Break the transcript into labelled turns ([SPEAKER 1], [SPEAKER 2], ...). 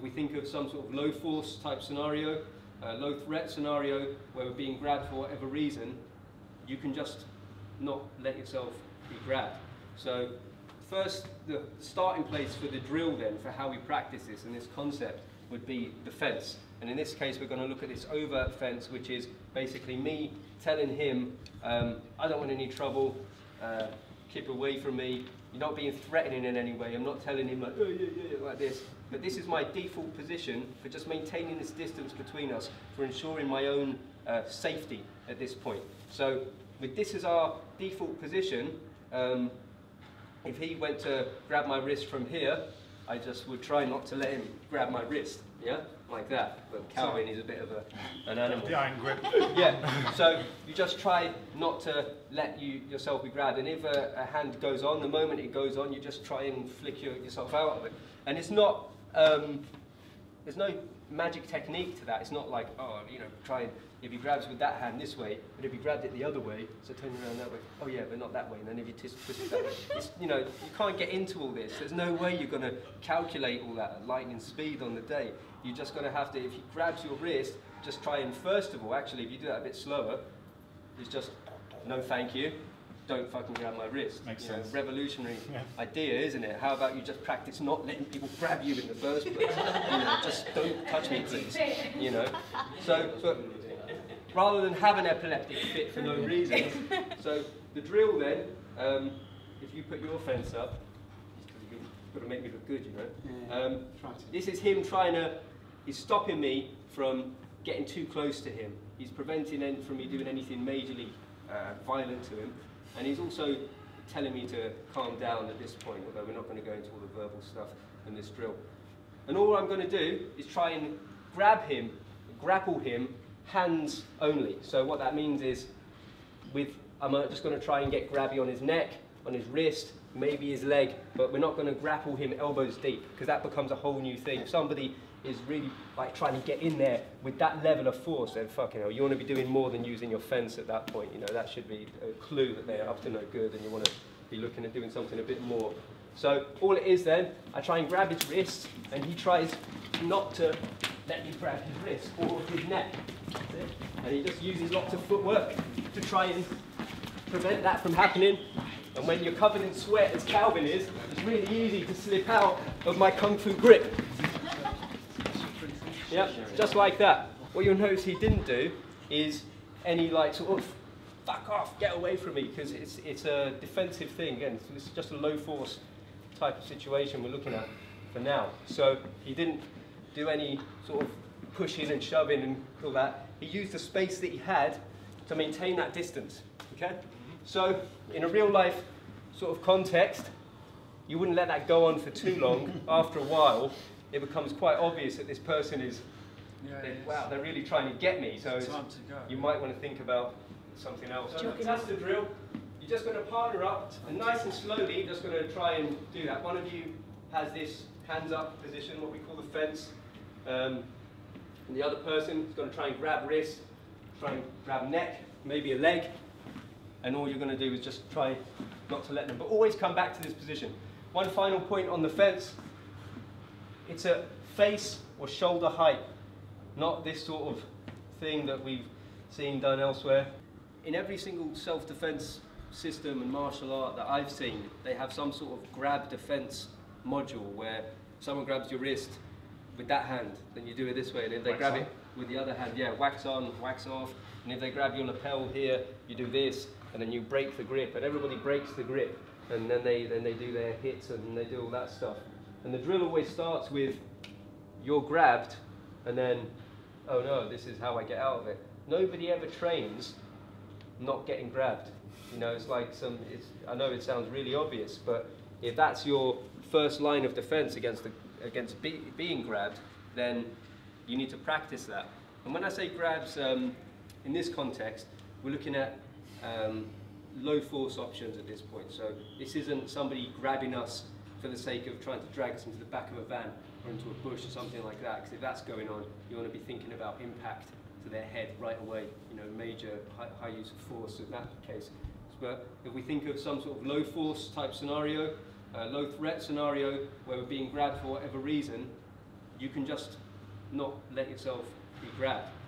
[SPEAKER 1] If we think of some sort of low force type scenario, low threat scenario where we're being grabbed for whatever reason, you can just not let yourself be grabbed. So first, the starting place for the drill then, for how we practice this and this concept, would be the fence. And in this case, we're going to look at this overt fence, which is basically me telling him, I don't want any trouble, keep away from me. You're not being threatening in any way. I'm not telling him like, oh, yeah, yeah, like this. But this is my default position for just maintaining this distance between us, for ensuring my own safety at this point. So with this as our default position, if he went to grab my wrist from here, I just would try not to let him grab my wrist, yeah, like that. But Calvin is a bit of an animal.
[SPEAKER 2] Behind grip.
[SPEAKER 1] Yeah, so you just try not to let yourself be grabbed, and if a hand goes on, the moment it goes on, you just try and flick yourself out of it. And it's not, there's no magic technique to that. It's not like, oh, you know, try and, if he grabs with that hand this way, but if he grabbed it the other way, so turn around that way, oh yeah, but not that way, and then if you twist it that way, it's, you know, you can't get into all this. There's no way you're going to calculate all that at lightning speed on the day. You're just going to have to, if he grabs your wrist, just try and, first of all, actually, if you do that a bit slower, it's just, no thank you, don't fucking grab my wrist.
[SPEAKER 2] Makes
[SPEAKER 1] sense.
[SPEAKER 2] sense.
[SPEAKER 1] Revolutionary idea, isn't it? How about you just practice not letting people grab you in the first place? You know, just don't touch me, please. You know. So, but rather than have an epileptic fit for no reason, so the drill then, if you put your fence up, you've got to make me look good, you know. This is him trying to, he's stopping me from getting too close to him. He's preventing from me doing anything majorly violent to him. And he's also telling me to calm down at this point, although we're not going to go into all the verbal stuff in this drill. And all I'm going to do is try and grab him, grapple him, hands only. So what that means is, I'm just going to try and get grabby on his neck, on his wrist, maybe his leg, but we're not going to grapple him elbows deep, because that becomes a whole new thing. If somebody is really like trying to get in there with that level of force, then fucking hell, you want to be doing more than using your fence at that point. You know, that should be a clue that they're up to no good, and you want to be looking at doing something a bit more. So all it is then, I try and grab his wrist, and he tries not to let me grab his wrist or his neck. That's it. And he just uses lots of footwork to try and prevent that from happening. And when you're covered in sweat, as Calvin is, it's really easy to slip out of my kung fu grip. Yeah, just like that. What you'll notice he didn't do is any like sort of fuck off, get away from me, because it's a defensive thing. Again, it's just a low force type of situation we're looking at for now. So he didn't do any sort of pushing and shoving and all that. He used the space that he had to maintain that distance. Okay? So in a real life sort of context, you wouldn't let that go on for too long. After a while, it becomes quite obvious that this person is, wow, they're really trying to get me. So you might want to think about something else. So that's the drill. You're just going to partner up, and nice and slowly, just going to try and do that. One of you has this hands up position, what we call the fence. And the other person is going to try and grab wrist, try and grab neck, maybe a leg. And all you're going to do is just try not to let them, but always come back to this position. One final point on the fence. It's a face or shoulder height, not this sort of thing that we've seen done elsewhere. In every single self-defense system and martial art that I've seen, they have some sort of grab defense module where someone grabs your wrist with that hand, then you do it this way, and if they grab it with the other hand, yeah, wax on, wax off, and if they grab your lapel here, you do this, and then you break the grip, and everybody breaks the grip, and then they do their hits and they do all that stuff. And the drill always starts with, you're grabbed, and then, oh no, this is how I get out of it. Nobody ever trains not getting grabbed. You know, it's like I know it sounds really obvious, but if that's your first line of defense against being grabbed, then you need to practice that. And when I say grabs, in this context, we're looking at low force options at this point. So this isn't somebody grabbing us for the sake of trying to drag us into the back of a van or into a bush or something like that, because if that's going on, you want to be thinking about impact to their head right away, you know, major high use of force in that case. But if we think of some sort of low force type scenario, low threat scenario where we're being grabbed for whatever reason, you can just not let yourself be grabbed.